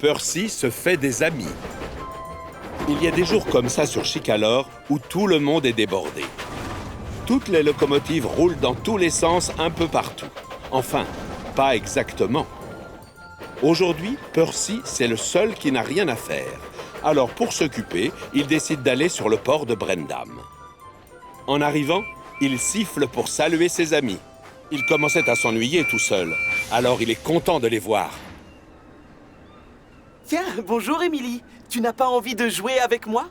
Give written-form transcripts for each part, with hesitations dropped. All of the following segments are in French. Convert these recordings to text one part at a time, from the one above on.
Percy se fait des amis. Il y a des jours comme ça sur Chicalor où tout le monde est débordé. Toutes les locomotives roulent dans tous les sens un peu partout. Enfin, pas exactement. Aujourd'hui, Percy, c'est le seul qui n'a rien à faire. Alors, pour s'occuper, il décide d'aller sur le port de Brendam. En arrivant, il siffle pour saluer ses amis. Il commençait à s'ennuyer tout seul. Alors, il est content de les voir. Tiens, bonjour Émilie. Tu n'as pas envie de jouer avec moi?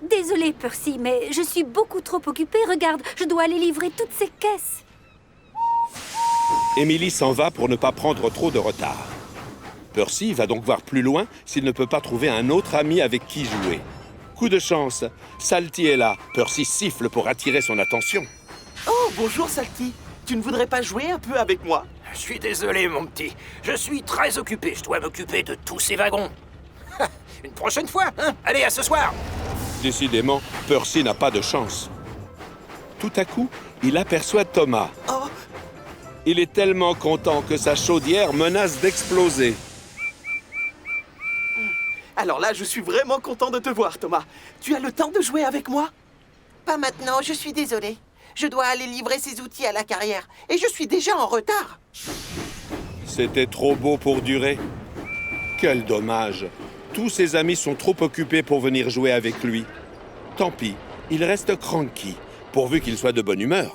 Désolée, Percy, mais je suis beaucoup trop occupée. Regarde, je dois aller livrer toutes ces caisses. Émilie s'en va pour ne pas prendre trop de retard. Percy va donc voir plus loin s'il ne peut pas trouver un autre ami avec qui jouer. Coup de chance, Salty est là. Percy siffle pour attirer son attention. Oh, bonjour Salty. Tu ne voudrais pas jouer un peu avec moi? Je suis désolé, mon petit. Je suis très occupé. Je dois m'occuper de tous ces wagons. Une prochaine fois, hein? Allez, à ce soir. Décidément, Percy n'a pas de chance. Tout à coup, il aperçoit Thomas. Oh, Il est tellement content que sa chaudière menace d'exploser. alors là, je suis vraiment content de te voir, Thomas. Tu as le temps de jouer avec moi? Pas maintenant, je suis désolée. Je dois aller livrer ces outils à la carrière et je suis déjà en retard. C'était trop beau pour durer. Quel dommage. Tous ses amis sont trop occupés pour venir jouer avec lui. Tant pis, il reste Cranky, pourvu qu'il soit de bonne humeur.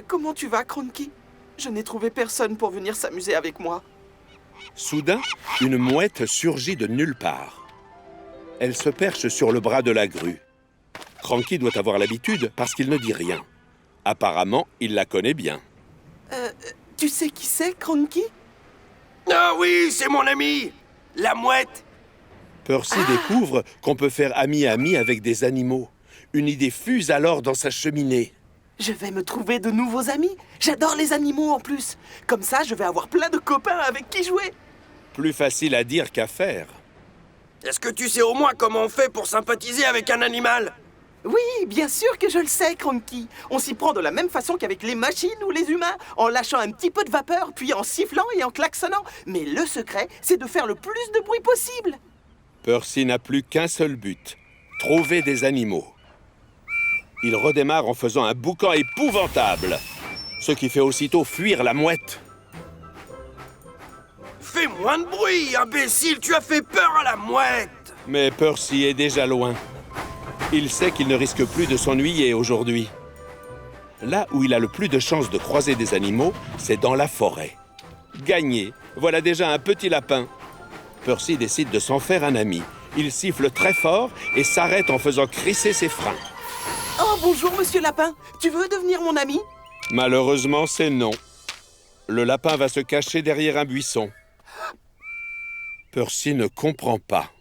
Comment tu vas, Cranky? Je n'ai trouvé personne pour venir s'amuser avec moi. Soudain, une mouette surgit de nulle part. Elle se perche sur le bras de la grue. Cranky doit avoir l'habitude parce qu'il ne dit rien. Apparemment, il la connaît bien. Tu sais qui c'est, Cranky? Ah oui, c'est mon ami, la mouette. Percy découvre qu'on peut faire ami-ami avec des animaux. Une idée fuse alors dans sa cheminée. Je vais me trouver de nouveaux amis. J'adore les animaux en plus. Comme ça, je vais avoir plein de copains avec qui jouer. Plus facile à dire qu'à faire. Est-ce que tu sais au moins comment on fait pour sympathiser avec un animal? Oui, bien sûr que je le sais, Cranky. On s'y prend de la même façon qu'avec les machines ou les humains, en lâchant un petit peu de vapeur, puis en sifflant et en klaxonnant. Mais le secret, c'est de faire le plus de bruit possible. Percy n'a plus qu'un seul but, trouver des animaux. Il redémarre en faisant un boucan épouvantable, ce qui fait aussitôt fuir la mouette. Fais moins de bruit, imbécile, tu as fait peur à la mouette. Mais Percy est déjà loin. Il sait qu'il ne risque plus de s'ennuyer aujourd'hui. Là où il a le plus de chances de croiser des animaux, c'est dans la forêt. Gagné, voilà déjà un petit lapin. Percy décide de s'en faire un ami. Il siffle très fort et s'arrête en faisant crisser ses freins. Oh, bonjour, monsieur Lapin. Tu veux devenir mon ami? Malheureusement, c'est non. Le lapin va se cacher derrière un buisson. Percy ne comprend pas.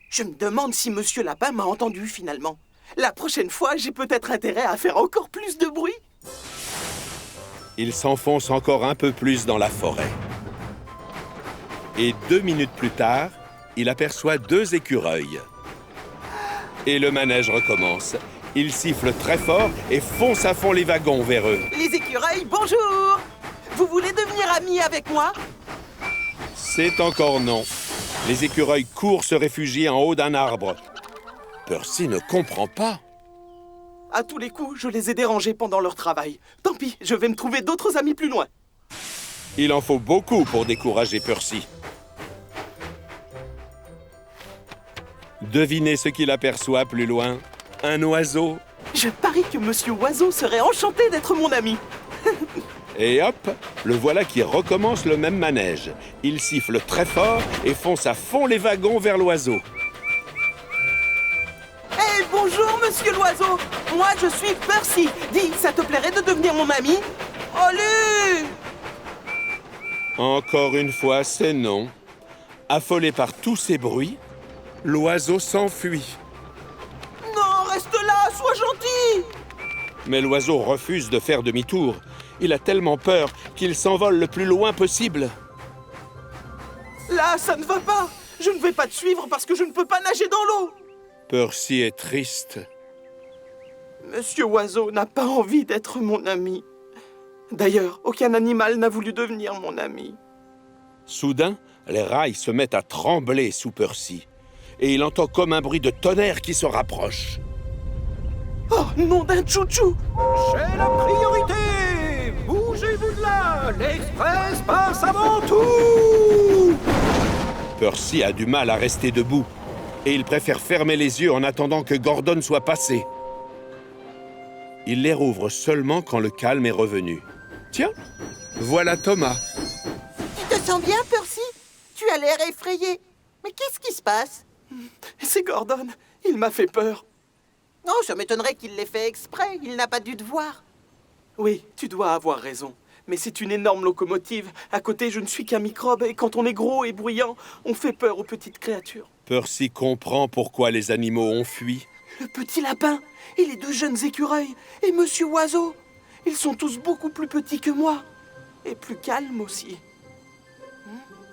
Je me demande si monsieur Lapin m'a entendu finalement. La prochaine fois, j'ai peut-être intérêt à faire encore plus de bruit. Il s'enfonce encore un peu plus dans la forêt. Et 2 minutes plus tard, il aperçoit 2 écureuils. Et le manège recommence. Il siffle très fort et fonce à fond les wagons vers eux. Les écureuils, bonjour! Vous voulez devenir amis avec moi? C'est encore non. Les écureuils courent se réfugier en haut d'un arbre. Percy ne comprend pas. À tous les coups, je les ai dérangés pendant leur travail. Tant pis, je vais me trouver d'autres amis plus loin. Il en faut beaucoup pour décourager Percy. Devinez ce qu'il aperçoit plus loin. Un oiseau. Je parie que monsieur Oiseau serait enchanté d'être mon ami. Et hop, le voilà qui recommence le même manège. Il siffle très fort et fonce à fond les wagons vers l'oiseau. Hé, bonjour, monsieur l'oiseau. Moi, je suis Percy. Dis, ça te plairait de devenir mon ami? Allez! Encore une fois, c'est non. Affolé par tous ces bruits, l'oiseau s'enfuit. Non, reste là, sois gentil! Mais l'oiseau refuse de faire demi-tour. Il a tellement peur qu'il s'envole le plus loin possible. Là, ça ne va pas. Je ne vais pas te suivre parce que je ne peux pas nager dans l'eau. Percy est triste. Monsieur Oiseau n'a pas envie d'être mon ami. D'ailleurs, aucun animal n'a voulu devenir mon ami. Soudain, les rails se mettent à trembler sous Percy, et il entend comme un bruit de tonnerre qui se rapproche. Oh, nom d'un chouchou! C'est la priorité! Bougez-vous de là! L'Express passe avant tout! Percy a du mal à rester debout, et il préfère fermer les yeux en attendant que Gordon soit passé. Il les rouvre seulement quand le calme est revenu. Tiens, voilà Thomas. Tu te sens bien, Percy? Tu as l'air effrayé. Mais qu'est-ce qui se passe? C'est Gordon. Il m'a fait peur. Non, ça m'étonnerait qu'il l'ait fait exprès. Il n'a pas dû te voir. Oui, tu dois avoir raison. Mais c'est une énorme locomotive. À côté, je ne suis qu'un microbe. Et quand on est gros et bruyant, on fait peur aux petites créatures. Percy comprend pourquoi les animaux ont fui. Le petit lapin et les 2 jeunes écureuils et Monsieur Oiseau. Ils sont tous beaucoup plus petits que moi. Et plus calmes aussi.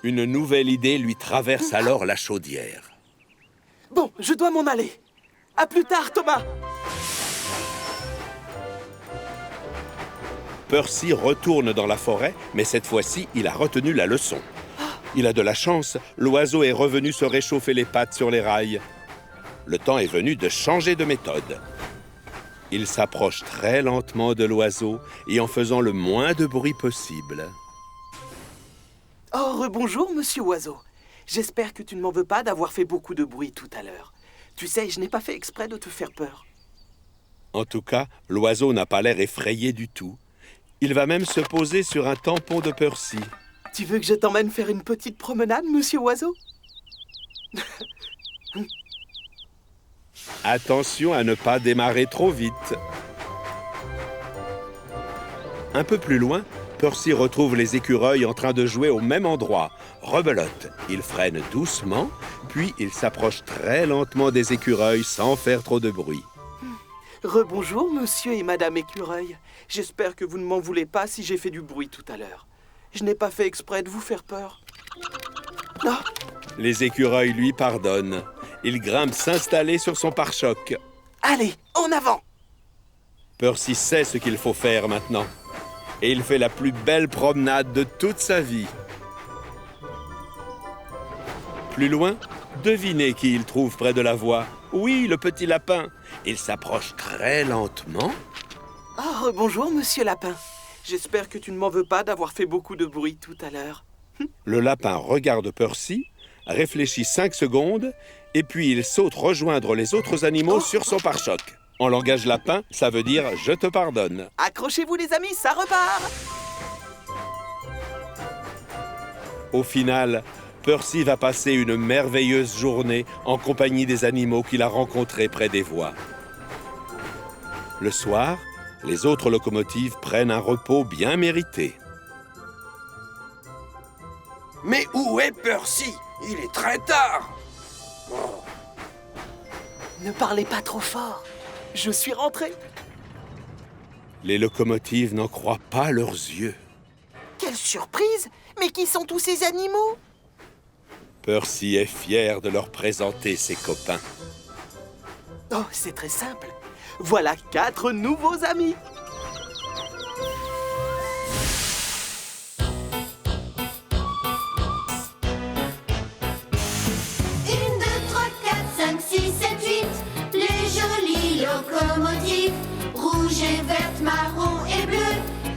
Une nouvelle idée lui traverse alors la chaudière. Bon, je dois m'en aller. À plus tard, Thomas. Percy retourne dans la forêt, mais cette fois-ci, il a retenu la leçon. Il a de la chance, l'oiseau est revenu se réchauffer les pattes sur les rails. Le temps est venu de changer de méthode. Il s'approche très lentement de l'oiseau et en faisant le moins de bruit possible. Oh, rebonjour, Monsieur Oiseau. J'espère que tu ne m'en veux pas d'avoir fait beaucoup de bruit tout à l'heure. Tu sais, je n'ai pas fait exprès de te faire peur. En tout cas, l'oiseau n'a pas l'air effrayé du tout. Il va même se poser sur un tampon de Percy. Tu veux que je t'emmène faire une petite promenade, Monsieur Oiseau? Attention à ne pas démarrer trop vite. Un peu plus loin, Percy retrouve les écureuils en train de jouer au même endroit. Rebelote, il freine doucement, puis il s'approche très lentement des écureuils sans faire trop de bruit. Rebonjour, Monsieur et Madame Écureuil. J'espère que vous ne m'en voulez pas si j'ai fait du bruit tout à l'heure. Je n'ai pas fait exprès de vous faire peur. Oh, Les écureuils lui pardonnent. Il grimpe s'installer sur son pare-choc. allez, en avant! Percy sait ce qu'il faut faire maintenant. Et il fait la plus belle promenade de toute sa vie. Plus loin, devinez qui il trouve près de la voie. Oui, le petit lapin. Il s'approche très lentement. Oh, bonjour, Monsieur Lapin. J'espère que tu ne m'en veux pas d'avoir fait beaucoup de bruit tout à l'heure. Le lapin regarde Percy, réfléchit 5 secondes, et puis il saute rejoindre les autres animaux sur son pare-choc. En langage lapin, ça veut dire « je te pardonne ». Accrochez-vous, les amis, ça repart! Au final, Percy va passer une merveilleuse journée en compagnie des animaux qu'il a rencontrés près des voies. Le soir, les autres locomotives prennent un repos bien mérité. Mais où est Percy? Il est très tard! Ne parlez pas trop fort. Je suis rentré. Les locomotives n'en croient pas leurs yeux. Quelle surprise! Mais qui sont tous ces animaux? Percy est fier de leur présenter ses copains. Oh, c'est très simple. Voilà 4 nouveaux amis. Une, deux, trois, quatre, 5, 6, 7, 8. Les jolies locomotives, rouge et verte, marron et bleu.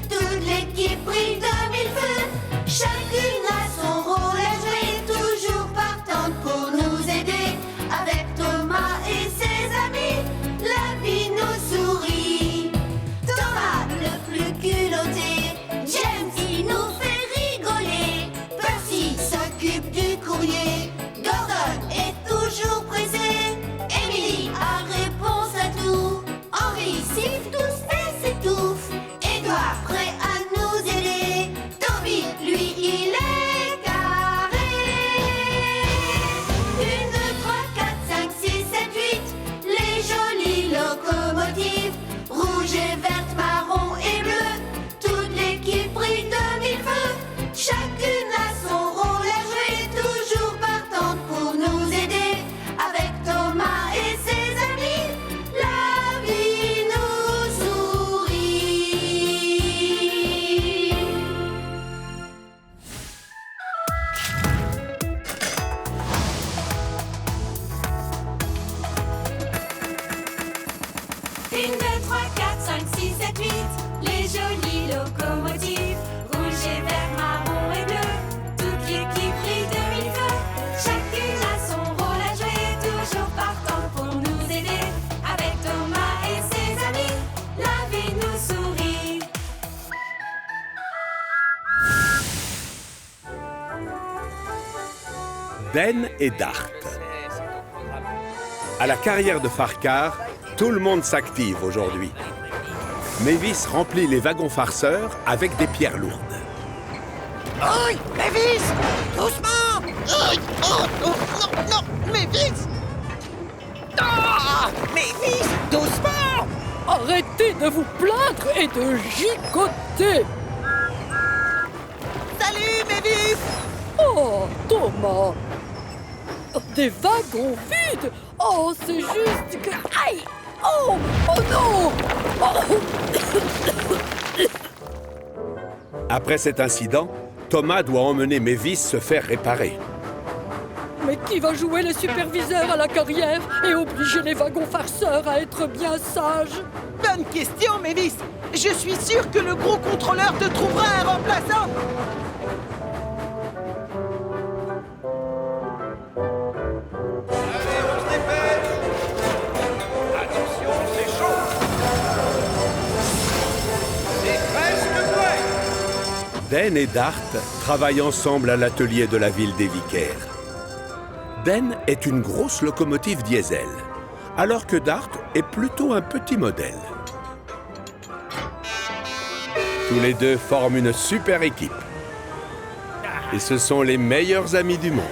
Toute l'équipe brille de mille feux. Chacune a son rôle à jouer, toujours partante pour nous aider. Avec Thomas et ses amis, la vie nous sourit. Tout 7, 8. Les jolies locomotives, rouge et vert, marron et bleu. Toute l'équipe brille de mille feux. Chacune a son rôle à jouer, toujours partant pour nous aider. Avec Thomas et ses amis, la vie nous sourit. Den et Dart. À la carrière de Farquhar, tout le monde s'active aujourd'hui. Mavis remplit les wagons farceurs avec des pierres lourdes. Aïe, Mavis! Doucement! Aïe! Oh, non, non, Mavis! Ah! Mavis, doucement! Arrêtez de vous plaindre et de gigoter. Salut, Mavis! Oh, Thomas. Des wagons vides. Oh, c'est juste que... Aïe. Oh, oh non. Oh. Après cet incident, Thomas doit emmener Mavis se faire réparer. Mais qui va jouer les superviseurs à la carrière et obliger les wagons farceurs à être bien sages? Bonne question, Mavis. Je suis sûr que le gros contrôleur te trouvera un remplaçant. Den et Dart travaillent ensemble à l'atelier de la ville des Vicaires. Den est une grosse locomotive diesel, alors que Dart est plutôt un petit modèle. Tous les deux forment une super équipe. Et ce sont les meilleurs amis du monde.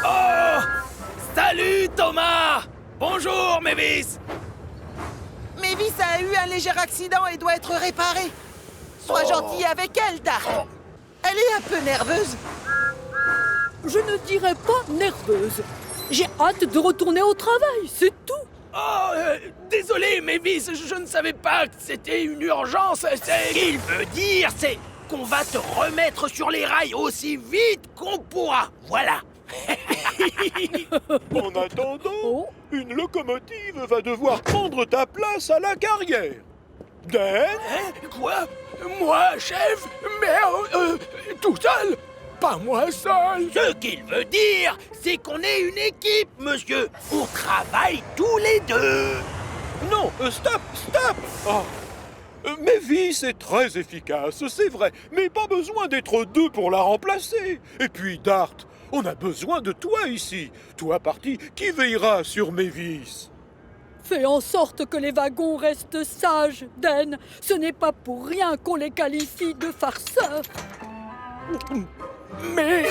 Oh! Salut, Thomas! Bonjour, Mavis! Mavis a eu un léger accident et doit être réparée. Sois gentil avec elle, Dart. Elle est un peu nerveuse. Je ne dirais pas nerveuse. J'ai hâte de retourner au travail, c'est tout. Oh, désolé, Mavis, je ne savais pas que c'était une urgence. Ce qu'il veut dire, c'est qu'on va te remettre sur les rails aussi vite qu'on pourra. Voilà. En attendant, Oh. une locomotive va devoir prendre ta place à la carrière. Den, Hein? Quoi? Moi, chef? Mais tout seul? Pas moi seul. Ce qu'il veut dire, c'est qu'on est une équipe, monsieur. On travaille tous les deux. non, stop, stop. Oh. Mavis est très efficace, c'est vrai, mais pas besoin d'être deux pour la remplacer. Et puis, Dart, on a besoin de toi ici. Toi parti, qui veillera sur Mavis? Fais en sorte que les wagons restent sages, Den. Ce n'est pas pour rien qu'on les qualifie de farceurs. Mais...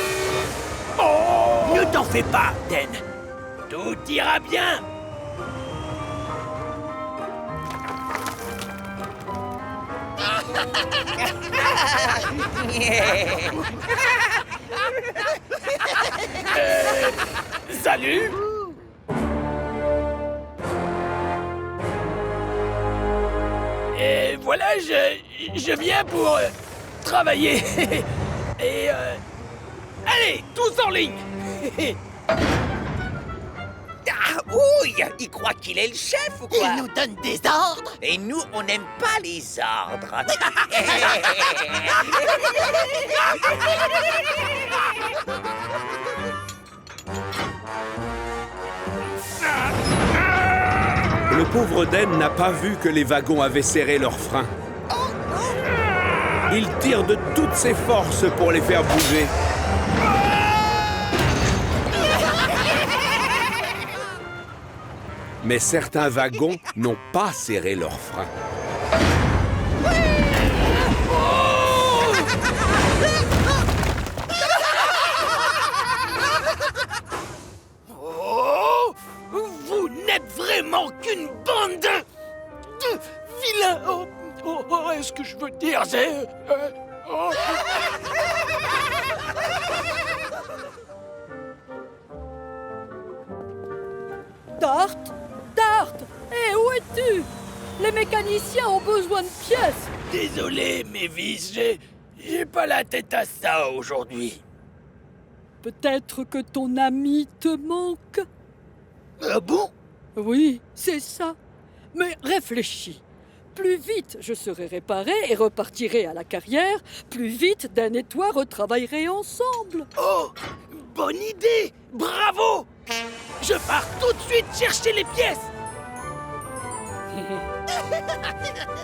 Oh! Ne t'en fais pas, Den. Tout ira bien. Salut. Et voilà, je viens pour travailler. Et allez, tous en ligne. Ah, ouille! Il croit qu'il est le chef ou quoi? Il nous donne des ordres. Et nous, on n'aime pas les ordres. Le pauvre Den n'a pas vu que les wagons avaient serré leurs freins. Il tire de toutes ses forces pour les faire bouger. Mais certains wagons n'ont pas serré leurs freins. Oh! Vous n'êtes vraiment qu'une bande de vilains. Est-ce que je veux dire, c'est... oh. Dart! Dart! Hé, où es-tu? Les mécaniciens ont besoin de pièces. Désolé, Mavis, j'ai pas la tête à ça aujourd'hui. Peut-être que ton ami te manque. Ah bon? Oui, c'est ça. Mais réfléchis. Plus vite je serai réparé et repartirai à la carrière, plus vite Dan et toi retravaillerez ensemble. Oh, bonne idée! Bravo! Je pars tout de suite chercher les pièces.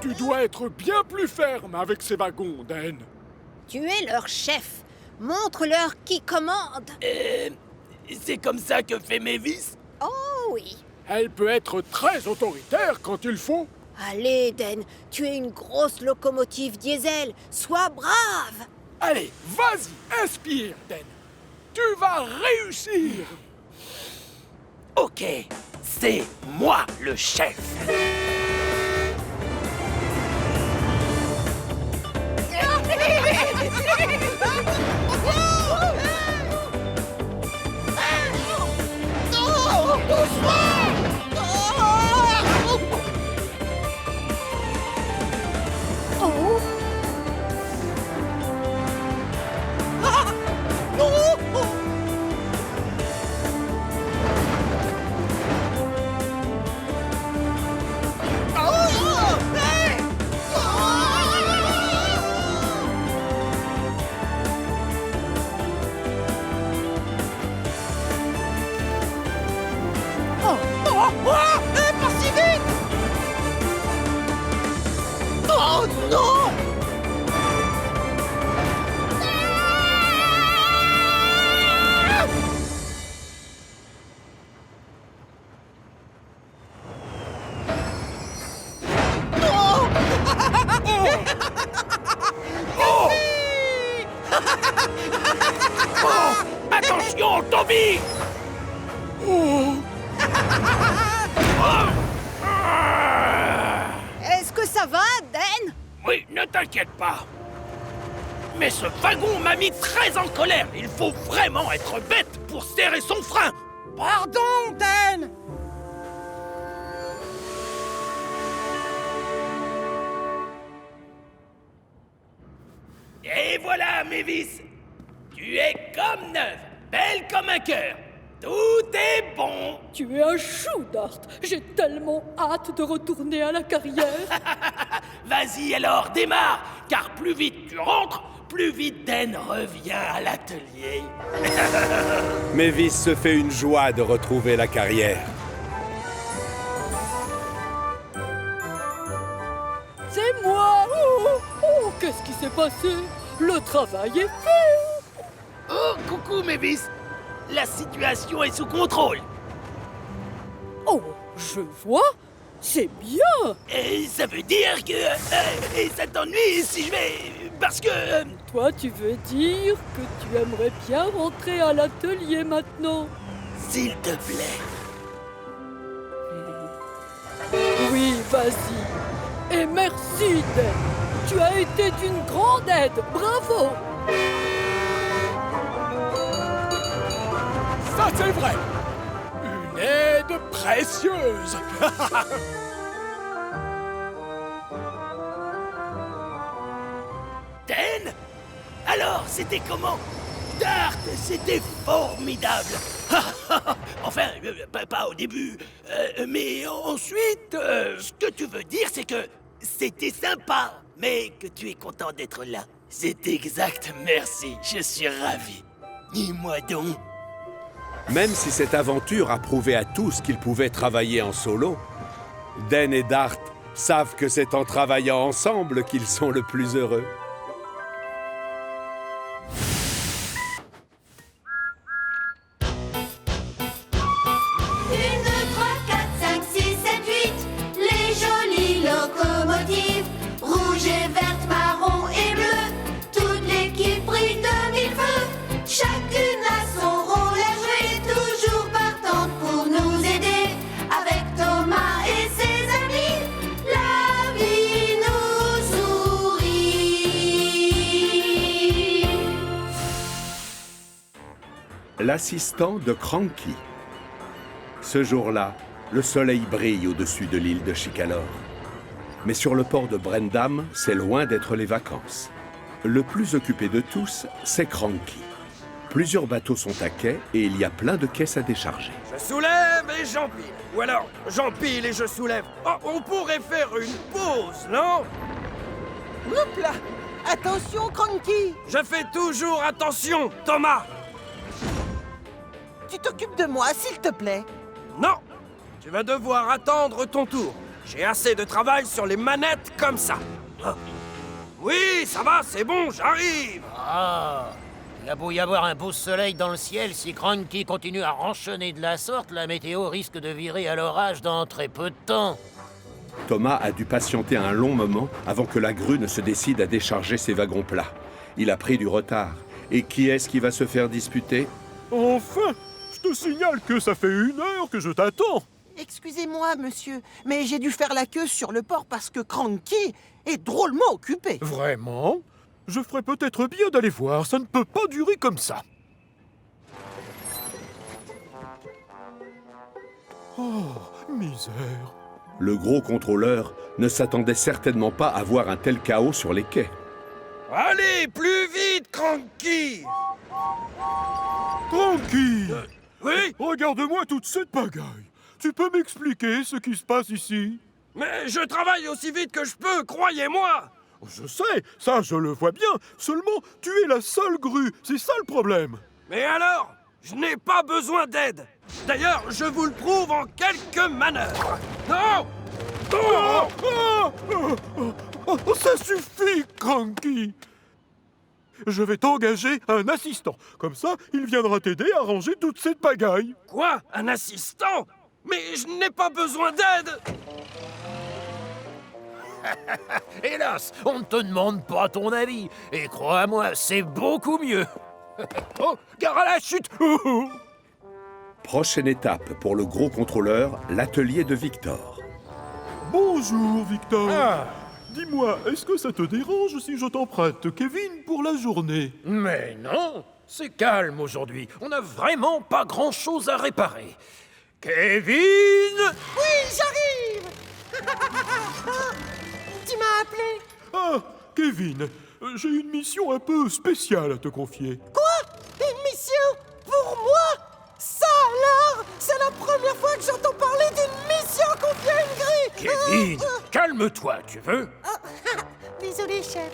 Tu dois être bien plus ferme avec ces wagons, Dan. Tu es leur chef. Montre-leur qui commande. C'est comme ça que fait Mavis? Oh oui. Elle peut être très autoritaire quand il faut. Allez, Dan, tu es une grosse locomotive diesel. Sois brave. Allez, vas-y, inspire, Dan. Tu vas réussir. Ok, c'est moi le chef. Pas si vite! Oh non! Attention, Toby! Est-ce que ça va, Dan? Oui, ne t'inquiète pas. Mais ce wagon m'a mis très en colère. Il faut vraiment être bête pour serrer son frein. Pardon, Dan! Et voilà, Mavis. Tu es comme neuve, belle comme un cœur. Tout est bon. Tu es un chou, Dart. J'ai tellement hâte de retourner à la carrière. Vas-y alors, démarre. Car plus vite tu rentres, plus vite Dan revient à l'atelier. Mavis se fait une joie de retrouver la carrière. C'est moi. Oh, qu'est-ce qui s'est passé? Le travail est fait. Oh, coucou Mavis. La situation est sous contrôle. Oh, je vois. C'est bien. Et ça veut dire que... et ça t'ennuie si je vais... Parce que... Toi, tu veux dire que tu aimerais bien rentrer à l'atelier maintenant? S'il te plaît. Oui, vas-y. Et merci, Dan. Tu as été d'une grande aide. Bravo. Ça, c'est vrai. Une aide précieuse. Dan? Alors, c'était comment? Dart, c'était formidable. Enfin, pas au début. Mais ensuite, ce que tu veux dire, c'est que c'était sympa, mais que tu es content d'être là. C'est exact, merci. Je suis ravi. Dis-moi donc. Même si cette aventure a prouvé à tous qu'ils pouvaient travailler en solo, Dan et Dart savent que c'est en travaillant ensemble qu'ils sont le plus heureux. Une, deux, trois, quatre, cinq, six, sept, huit. Les jolies locomotives, rouge et verte, marron et bleu. Toute l'équipe brille de mille feux. Chacune a son rôle à jouer, toujours partante pour nous aider. Avec Thomas et ses amis, la vie nous sourit. L'assistant de Cranky. Ce jour-là, le soleil brille au-dessus de l'île de Chicalor. Mais sur le port de Brendam, c'est loin d'être les vacances. Le plus occupé de tous, c'est Cranky. Plusieurs bateaux sont à quai et il y a plein de caisses à décharger. Je soulève et j'empile. Ou alors, j'empile et je soulève. Oh, on pourrait faire une pause, non? Hop là! Attention, Cranky! Je fais toujours attention, Thomas. Tu t'occupes de moi, s'il te plaît. Non, tu vas devoir attendre ton tour. J'ai assez de travail sur les manettes comme ça. Ah. Oui, ça va, c'est bon, j'arrive. Ah, il a beau y avoir un beau soleil dans le ciel, si Cranky continue à ranchonner de la sorte, la météo risque de virer à l'orage dans très peu de temps. Thomas a dû patienter un long moment avant que la grue ne se décide à décharger ses wagons plats. Il a pris du retard. Et qui est-ce qui va se faire disputer? Enfin! Je te signale que ça fait 1 heure que je t'attends. Excusez-moi, monsieur, mais j'ai dû faire la queue sur le port parce que Cranky est drôlement occupé. Vraiment? Je ferais peut-être bien d'aller voir, ça ne peut pas durer comme ça. Oh, misère. Le gros contrôleur ne s'attendait certainement pas à voir un tel chaos sur les quais. Allez, plus vite, Cranky. Cranky! Oui? Regarde-moi toute cette pagaille. Tu peux m'expliquer ce qui se passe ici? Mais je travaille aussi vite que je peux, croyez-moi. Je sais, ça je le vois bien. Seulement, tu es la seule grue, c'est ça le problème. Mais alors, je n'ai pas besoin d'aide. D'ailleurs, je vous le prouve en quelques manœuvres. Non! Oh, ça suffit, Cranky. Je vais t'engager un assistant. Comme ça, il viendra t'aider à ranger toute cette pagaille. Quoi? Un assistant? Mais je n'ai pas besoin d'aide. Hélas, on ne te demande pas ton avis. Et crois-moi, c'est beaucoup mieux. Oh, gare à la chute! Prochaine étape pour le gros contrôleur, l'atelier de Victor. Bonjour, Victor. Dis-moi, est-ce que ça te dérange si je t'emprunte Kevin pour la journée? Mais non, c'est calme aujourd'hui. On n'a vraiment pas grand-chose à réparer. Kevin! Oui, j'arrive. Tu m'as appelé? Ah, Kevin, j'ai une mission un peu spéciale à te confier. Quoi? Une mission? Pour moi? Ça alors? C'est la première fois que j'entends parler d'une mission confiée à une grue. Kevin, calme-toi, tu veux? Désolé, chef.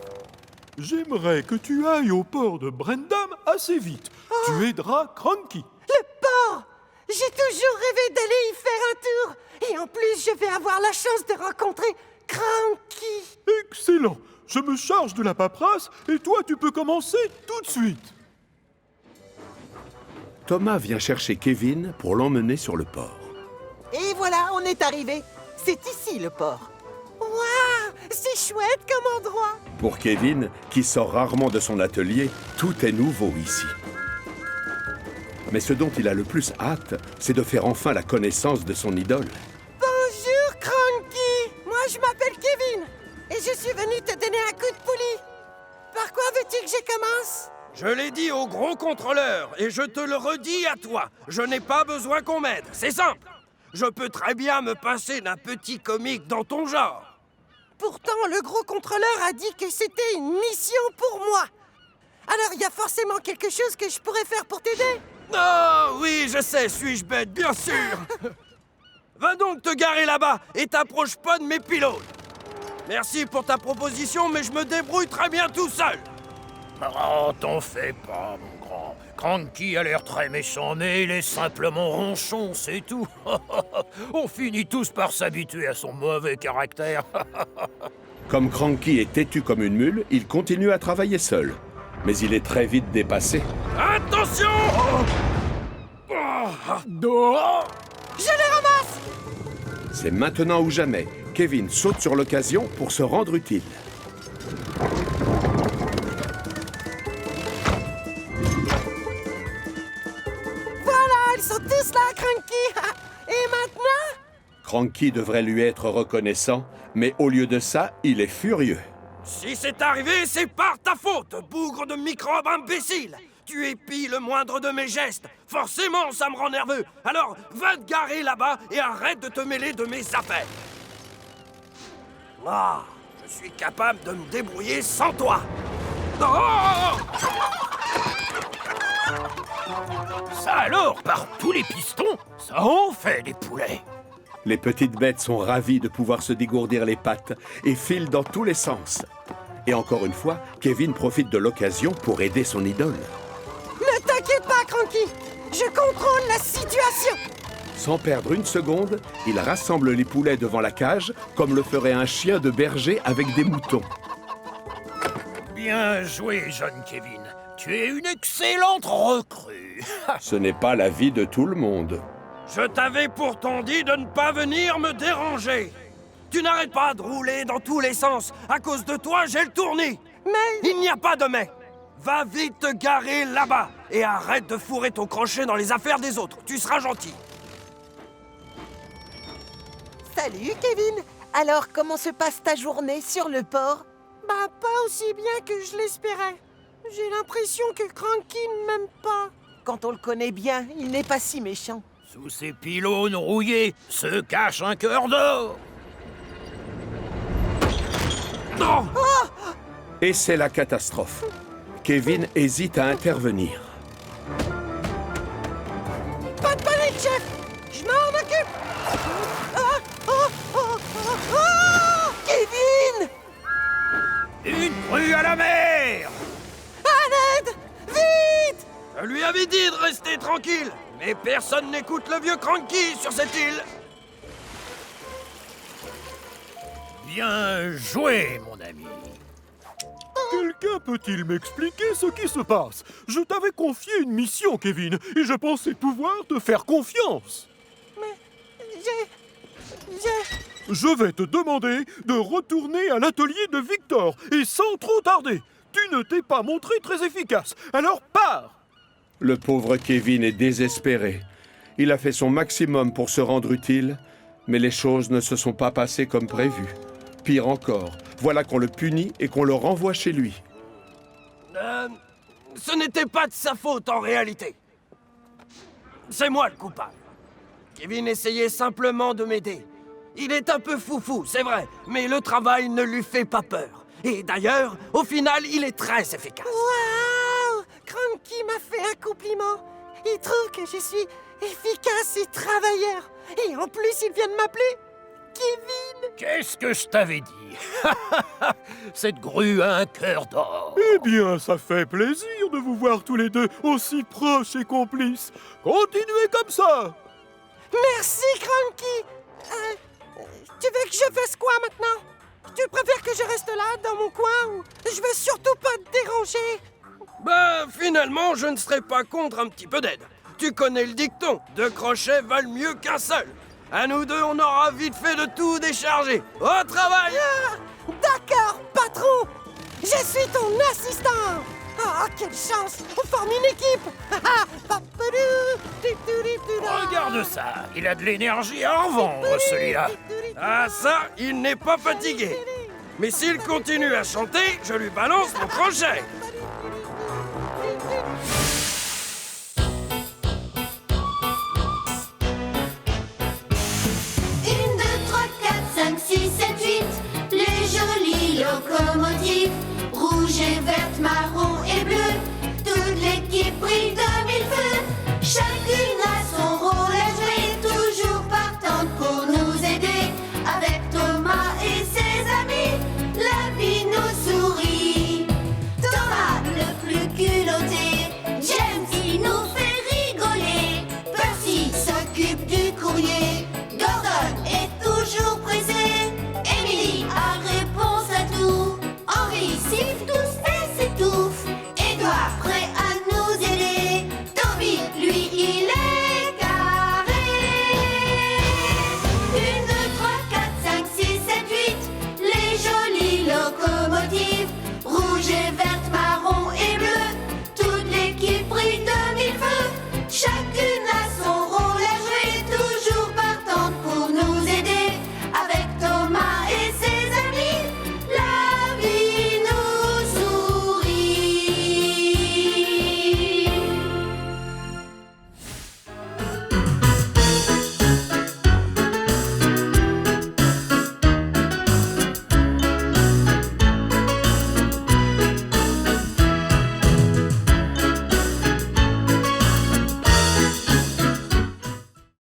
J'aimerais que tu ailles au port de Brendam assez vite. Tu aideras Cranky. Le port! J'ai toujours rêvé d'aller y faire un tour. Et en plus, je vais avoir la chance de rencontrer Cranky. Excellent. Je me charge de la paperasse et toi, tu peux commencer tout de suite. Thomas vient chercher Kevin pour l'emmener sur le port. Et voilà, on est arrivé. C'est ici, le port. Waouh! C'est chouette comme endroit. Pour Kevin, qui sort rarement de son atelier, tout est nouveau ici. Mais ce dont il a le plus hâte, c'est de faire enfin la connaissance de son idole. Bonjour, Cranky. Moi, je m'appelle Kevin. Et je suis venu te donner un coup de poulie. Par quoi veux-tu que je commence? Je l'ai dit au gros contrôleur et je te le redis à toi. Je n'ai pas besoin qu'on m'aide, c'est simple. Je peux très bien me passer d'un petit comique dans ton genre. Pourtant, le gros contrôleur a dit que c'était une mission pour moi. Alors, il y a forcément quelque chose que je pourrais faire pour t'aider. Oh oui, je sais, suis-je bête, bien sûr. Va donc te garer là-bas et t'approche pas de mes pilotes. Merci pour ta proposition, mais je me débrouille très bien tout seul. Oh, t'en fais pas, mon grand. Cranky a l'air très méchant, mais il est simplement ronchon, c'est tout. On finit tous par s'habituer à son mauvais caractère. Comme Cranky est têtu comme une mule, il continue à travailler seul. Mais il est très vite dépassé. Attention! Je les ramasse! C'est maintenant ou jamais. Kevin saute sur l'occasion pour se rendre utile. Voilà, ils sont tous là, Cranky. Et maintenant? Cranky devrait lui être reconnaissant, mais au lieu de ça, il est furieux. Si c'est arrivé, c'est par ta faute, bougre de microbe imbécile! Tu épies le moindre de mes gestes. Forcément, ça me rend nerveux. Alors, va te garer là-bas et arrête de te mêler de mes affaires. Ah, je suis capable de me débrouiller sans toi. Oh! Alors, par tous les pistons, ça en fait des poulets. Les petites bêtes sont ravies de pouvoir se dégourdir les pattes et filent dans tous les sens. Et encore une fois, Kevin profite de l'occasion pour aider son idole. Ne t'inquiète pas, Cranky. Je contrôle la situation. Sans perdre une seconde, il rassemble les poulets devant la cage, comme le ferait un chien de berger avec des moutons. Bien joué, jeune Kevin. Tu es une excellente recrue. Ce n'est pas la vie de tout le monde. Je t'avais pourtant dit de ne pas venir me déranger. Tu n'arrêtes pas de rouler dans tous les sens. À cause de toi, j'ai le tournis. Mais... Il n'y a pas de mais. Va vite te garer là-bas et arrête de fourrer ton crochet dans les affaires des autres. Tu seras gentil. Salut, Kevin. Alors, comment se passe ta journée sur le port? Bah, pas aussi bien que je l'espérais. J'ai l'impression que Cranky ne m'aime pas. Quand on le connaît bien, il n'est pas si méchant. Sous ces pylônes rouillés se cache un cœur d'or. Non. Et c'est la catastrophe. Kevin hésite à intervenir. Pas de panique, chef. Je m'en occupe. Kevin! Une grue à la mer! À l'aide! Vite! Je lui avais dit de rester tranquille. Mais personne n'écoute le vieux Cranky sur cette île. Bien joué, mon ami. Quelqu'un peut-il m'expliquer ce qui se passe? Je t'avais confié une mission, Kevin, et je pensais pouvoir te faire confiance. Je vais te demander de retourner à l'atelier de Victor, et sans trop tarder. Tu ne t'es pas montré très efficace, alors pars! Le pauvre Kevin est désespéré. Il a fait son maximum pour se rendre utile, mais les choses ne se sont pas passées comme prévu. Pire encore, voilà qu'on le punit et qu'on le renvoie chez lui. Ce n'était pas de sa faute en réalité. C'est moi le coupable. Kevin essayait simplement de m'aider. Il est un peu foufou, c'est vrai, mais le travail ne lui fait pas peur. Et d'ailleurs, au final, il est très efficace. Waouh! Cranky m'a fait un compliment. Il trouve que je suis efficace et travailleur. Et en plus, il vient de m'appeler Kevin. Qu'est-ce que je t'avais dit? Cette grue a un cœur d'or. Eh bien, ça fait plaisir de vous voir tous les deux aussi proches et complices. Continuez comme ça! Merci, Cranky. Tu veux que je fasse quoi maintenant? Tu préfères que je reste là, dans mon coin, ou je veux surtout pas te déranger? Ben, finalement, je ne serais pas contre un petit peu d'aide. Tu connais le dicton, 2 crochets valent mieux qu'un seul. À nous deux, on aura vite fait de tout décharger. Au travail! D'accord, patron. Je suis ton assistant. Oh, quelle chance. On forme une équipe. Regarde ça, il a de l'énergie à en vendre, celui-là. Ah ça, il n'est pas fatigué. Mais s'il continue à chanter, je lui balance mon crochet.